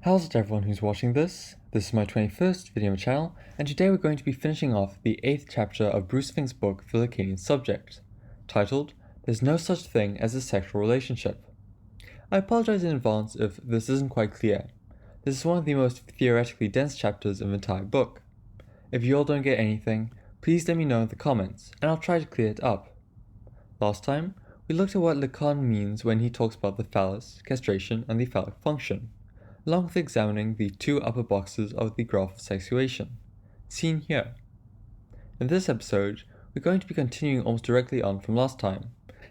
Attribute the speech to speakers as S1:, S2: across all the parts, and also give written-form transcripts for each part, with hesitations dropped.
S1: How's it everyone who's watching this? This is my 21st video on my channel, and today we're going to be finishing off the 8th chapter of Bruce Fink's book, The Lacanian Subject, titled, There's No Such Thing as a Sexual Relationship. I apologize in advance if this isn't quite clear. This is one of the most theoretically dense chapters of the entire book. If you all don't get anything, please let me know in the comments, and I'll try to clear it up. Last time, we looked at what Lacan means when he talks about the phallus, castration, and the phallic function, along with examining the two upper boxes of the graph of sexuation, seen here. In this episode, we're going to be continuing almost directly on from last time,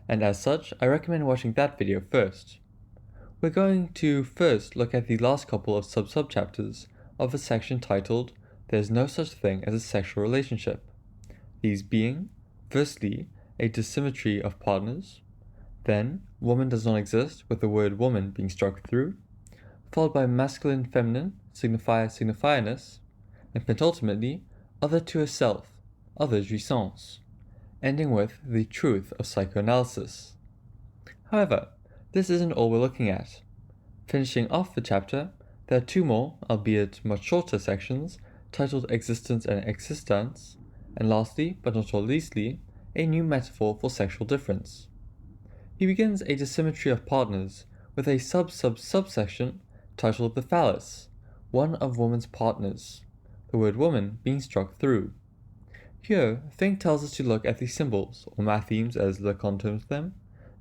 S1: and as such, I recommend watching that video first. We're going to first look at the last couple of sub-chapters of a section titled, There's No Such Thing as a Sexual Relationship, these being, firstly, a dissymmetry of partners, then, woman does not exist, with the word woman being struck through, followed by masculine, feminine, signifier, signifierness, and penultimately, other to herself, other jouissance, ending with the truth of psychoanalysis. However, this isn't all we're looking at. Finishing off the chapter, there are two more, albeit much shorter sections, titled Existence and Existence, and lastly, but not leastly, a new metaphor for sexual difference. He begins a dissymmetry of partners with a subsection titled The Phallus, one of woman's partners, the word woman being struck through. Here, Fink tells us to look at the symbols, or mathemes as Lacan terms them,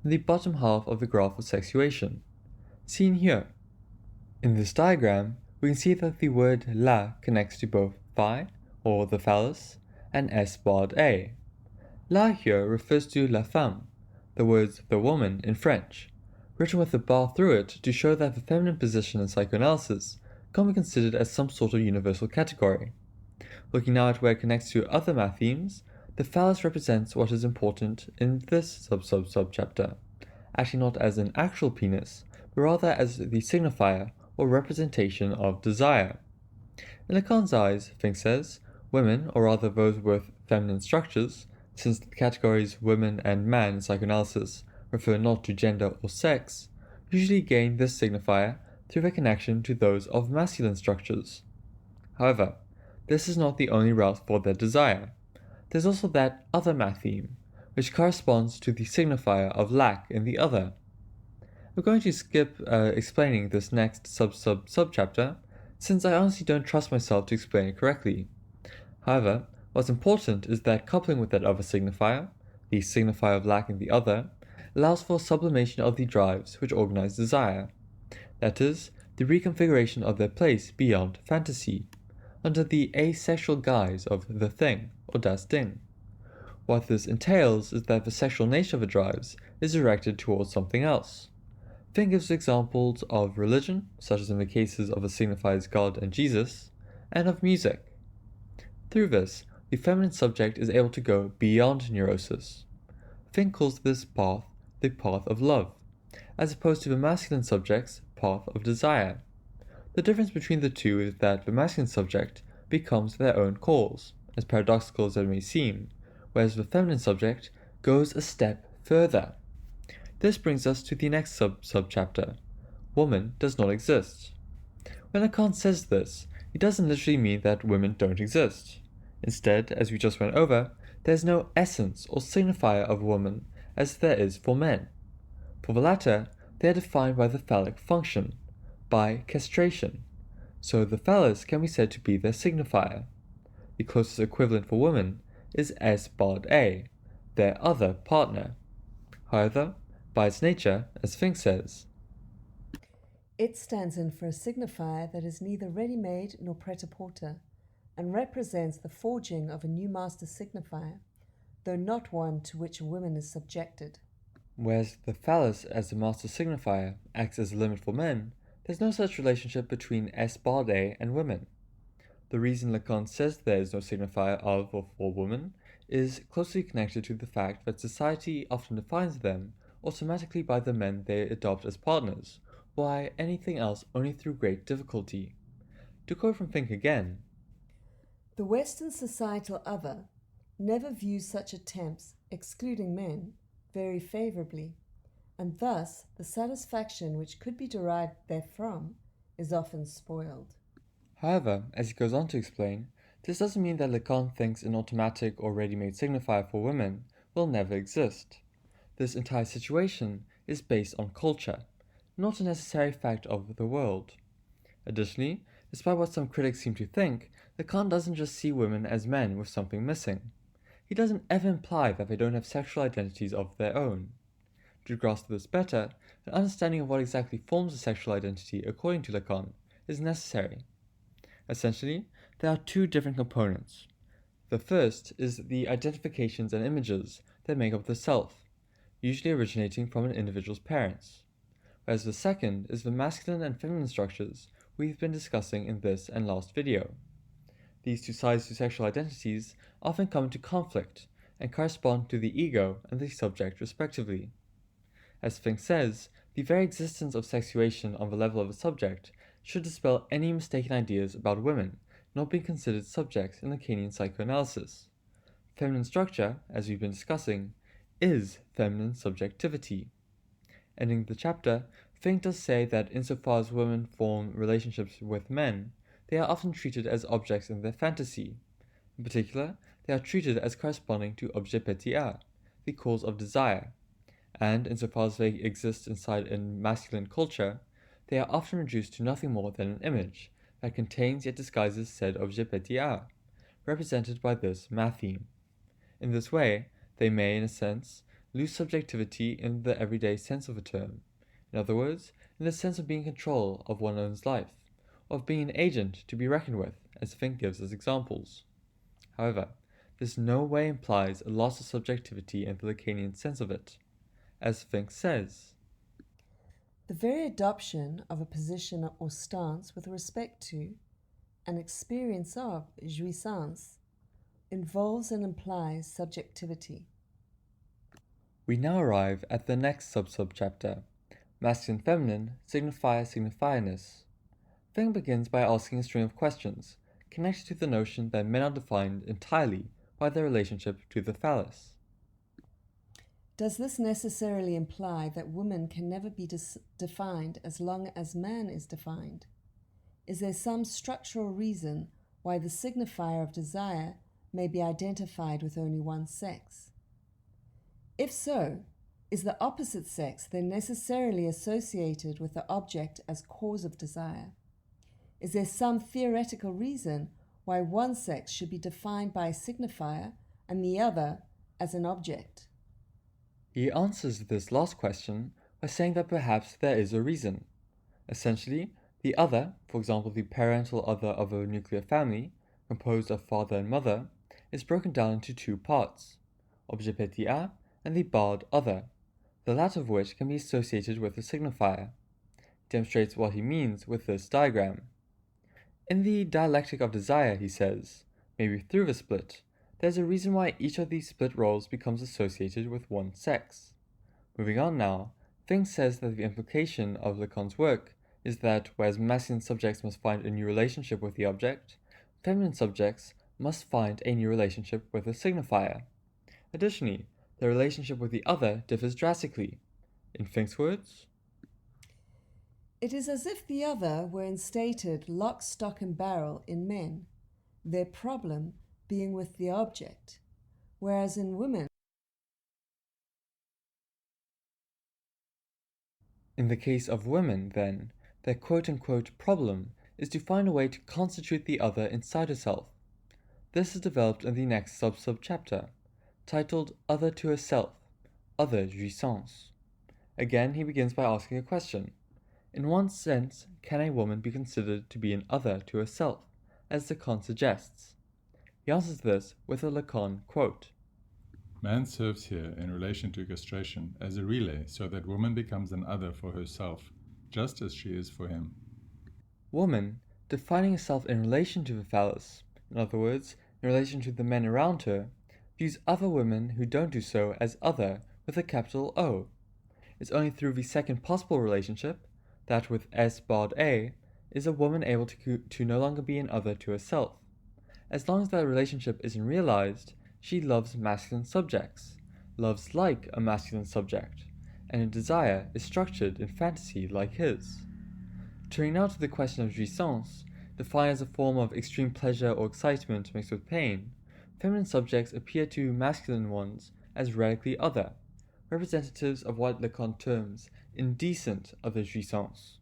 S1: in the bottom half of the graph of sexuation, seen here. In this diagram, we can see that the word la connects to both phi, or the phallus, and s barred a. La here refers to la femme, the words the woman in French, written with a bar through it to show that the feminine position in psychoanalysis can be considered as some sort of universal category. Looking now at where it connects to other mathemes, the phallus represents what is important in this sub-chapter, actually not as an actual penis, but rather as the signifier or representation of desire. In Lacan's eyes, Fink says, women, or rather those with feminine structures, since the categories women and man in psychoanalysis refer not to gender or sex, usually gain this signifier through their connection to those of masculine structures. However, this is not the only route for their desire. There's also that other matheme, which corresponds to the signifier of lack in the other. We're going to skip explaining this next sub-chapter, since I honestly don't trust myself to explain it correctly. However, what's important is that coupling with that other signifier, the signifier of lack in the other, allows for sublimation of the drives which organize desire, that is, the reconfiguration of their place beyond fantasy, under the asexual guise of the thing, or das Ding. What this entails is that the sexual nature of the drives is directed towards something else. Fink gives examples of religion, such as in the cases of a signifier's God and Jesus, and of music. Through this, the feminine subject is able to go beyond neurosis. Fink calls this path the path of love, as opposed to the masculine subject's path of desire. The difference between the two is that the masculine subject becomes their own cause, as paradoxical as it may seem, whereas the feminine subject goes a step further. This brings us to the next sub-chapter. Woman does not exist. When Lacan says this, he doesn't literally mean that women don't exist. Instead, as we just went over, there's no essence or signifier of woman as there is for men. For the latter, they are defined by the phallic function, by castration, so the phallus can be said to be their signifier. The closest equivalent for women is S barred A, their other partner. However, by its nature, as Fink says,
S2: it stands in for a signifier that is neither ready-made nor pret-a-porter, and represents the forging of a new master signifier, though not one to which a woman is subjected.
S1: Whereas the phallus as the master signifier acts as a limit for men, there's no such relationship between S barred A and women. The reason Lacan says there is no signifier of or for women is closely connected to the fact that society often defines them automatically by the men they adopt as partners, why anything else only through great difficulty. To quote from Fink again,
S2: the Western societal other never views such attempts, excluding men, very favourably, and thus the satisfaction which could be derived therefrom is often spoiled.
S1: However, as he goes on to explain, this doesn't mean that Lacan thinks an automatic or ready-made signifier for women will never exist. This entire situation is based on culture, not a necessary fact of the world. Additionally, despite what some critics seem to think, Lacan doesn't just see women as men with something missing. He doesn't ever imply that they don't have sexual identities of their own. To grasp this better, an understanding of what exactly forms a sexual identity according to Lacan is necessary. Essentially, there are two different components. The first is the identifications and images that make up the self, usually originating from an individual's parents, whereas the second is the masculine and feminine structures we've been discussing in this and last video. These two sides to sexual identities often come into conflict and correspond to the ego and the subject respectively. As Fink says, the very existence of sexuation on the level of a subject should dispel any mistaken ideas about women not being considered subjects in Lacanian psychoanalysis. Feminine structure, as we've been discussing, is feminine subjectivity. Ending the chapter, Fink does say that insofar as women form relationships with men, they are often treated as objects in their fantasy. In particular, they are treated as corresponding to objet pétia, the cause of desire, and insofar as they exist inside a masculine culture, they are often reduced to nothing more than an image that contains yet disguises said objet pétia, represented by this matheme. In this way, they may, in a sense, lose subjectivity in the everyday sense of the term. In other words, in the sense of being in control of one's own life, or of being an agent to be reckoned with, as Fink gives as examples. However, this no way implies a loss of subjectivity in the Lacanian sense of it. As Fink says,
S2: The very adoption of a position or stance with respect to an experience of jouissance involves and implies subjectivity.
S1: We now arrive at the next sub-chapter, masculine-feminine, signifierness. Fink begins by asking a string of questions connected to the notion that men are defined entirely by their relationship to the phallus.
S2: Does this necessarily imply that woman can never be defined as long as man is defined? Is there some structural reason why the signifier of desire may be identified with only one sex? If so, is the opposite sex then necessarily associated with the object as cause of desire? Is there some theoretical reason why one sex should be defined by a signifier and the other as an object?
S1: He answers this last question by saying that perhaps there is a reason. Essentially, the other, for example the parental other of a nuclear family, composed of father and mother, is broken down into two parts, objet pétia and the barred other, the latter of which can be associated with a signifier. He demonstrates what he means with this diagram. In the dialectic of desire, he says, maybe through the split, there's a reason why each of these split roles becomes associated with one sex. Moving on now, Fink says that the implication of Lacan's work is that whereas masculine subjects must find a new relationship with the object, feminine subjects must find a new relationship with a signifier. Additionally, the relationship with the other differs drastically. In Fink's words,
S2: It is as if the other were instated lock, stock, and barrel in men, their problem being with the object, whereas in women,
S1: in the case of women, then, their quote-unquote problem is to find a way to constitute the other inside herself. This is developed in the next sub-chapter, titled Other to Herself, Other Jouissance. Again, he begins by asking a question. In one sense, can a woman be considered to be an other to herself, as Lacan suggests? He answers this with a Lacan quote.
S3: Man serves here in relation to castration as a relay so that woman becomes an other for herself, just as she is for him.
S1: Woman, defining herself in relation to the phallus, in other words, in relation to the men around her, views other women who don't do so as other with a capital O. It's only through the second possible relationship, that with S barred A, is a woman able to no longer be an other to herself. As long as that relationship isn't realized, she loves masculine subjects, loves like a masculine subject, and her desire is structured in fantasy like his. Turning now to the question of jouissance, defined as a form of extreme pleasure or excitement mixed with pain, feminine subjects appear to masculine ones as radically other, representatives of what Lacan terms indecent of the jouissance.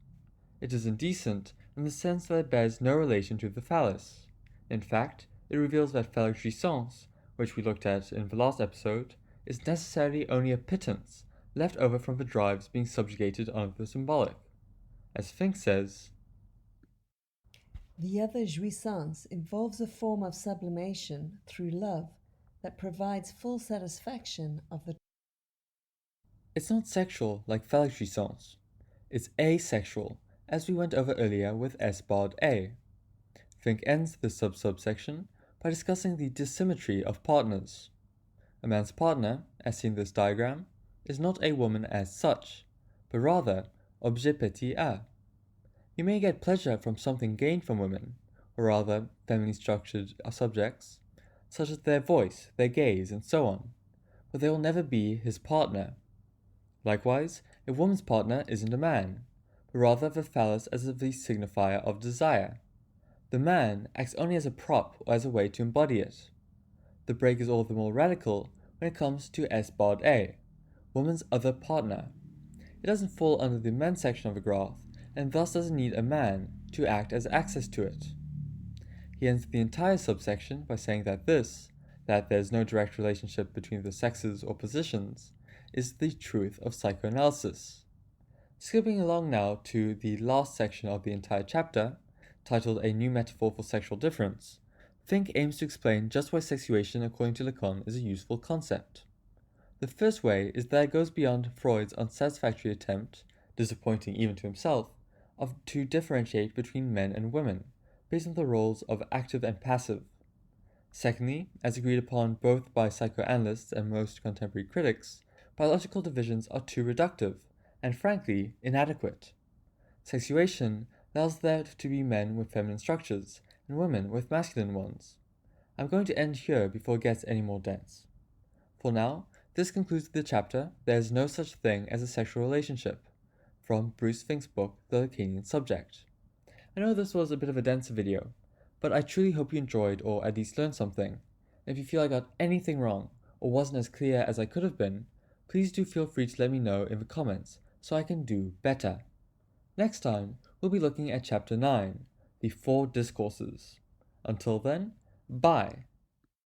S1: It is indecent in the sense that it bears no relation to the phallus. In fact, it reveals that phallic jouissance, which we looked at in the last episode, is necessarily only a pittance left over from the drives being subjugated under the symbolic. As Fink says,
S2: the other jouissance involves a form of sublimation through love that provides full satisfaction of the.
S1: it's not sexual like phallic jouissance. It's asexual, as we went over earlier with S barred A. Fink ends this subsection by discussing the dissymmetry of partners. A man's partner, as seen in this diagram, is not a woman as such, but rather objet petit a. You may get pleasure from something gained from women, or rather femininely structured subjects, such as their voice, their gaze, and so on, but they will never be his partner. Likewise, a woman's partner isn't a man, but rather the phallus as the signifier of desire. The man acts only as a prop or as a way to embody it. The break is all the more radical when it comes to S barred A, woman's other partner. It doesn't fall under the men section of the graph, and thus doesn't need a man to act as access to it. He ends the entire subsection by saying that there's no direct relationship between the sexes or positions, is the truth of psychoanalysis. Skipping along now to the last section of the entire chapter, titled A New Metaphor for Sexual Difference, Fink aims to explain just why sexuation according to Lacan is a useful concept. The first way is that it goes beyond Freud's unsatisfactory attempt, disappointing even to himself, to differentiate between men and women, based on the roles of active and passive. Secondly, as agreed upon both by psychoanalysts and most contemporary critics, biological divisions are too reductive, and frankly, inadequate. Sexuation allows there to be men with feminine structures, and women with masculine ones. I'm going to end here before it gets any more dense. For now, this concludes the chapter, There is no such thing as a sexual relationship, from Bruce Fink's book, The Lacanian Subject. I know this was a bit of a denser video, but I truly hope you enjoyed or at least learned something. And if you feel I got anything wrong, or wasn't as clear as I could have been, please do feel free to let me know in the comments so I can do better. Next time, we'll be looking at Chapter 9, The Four Discourses. Until then, bye!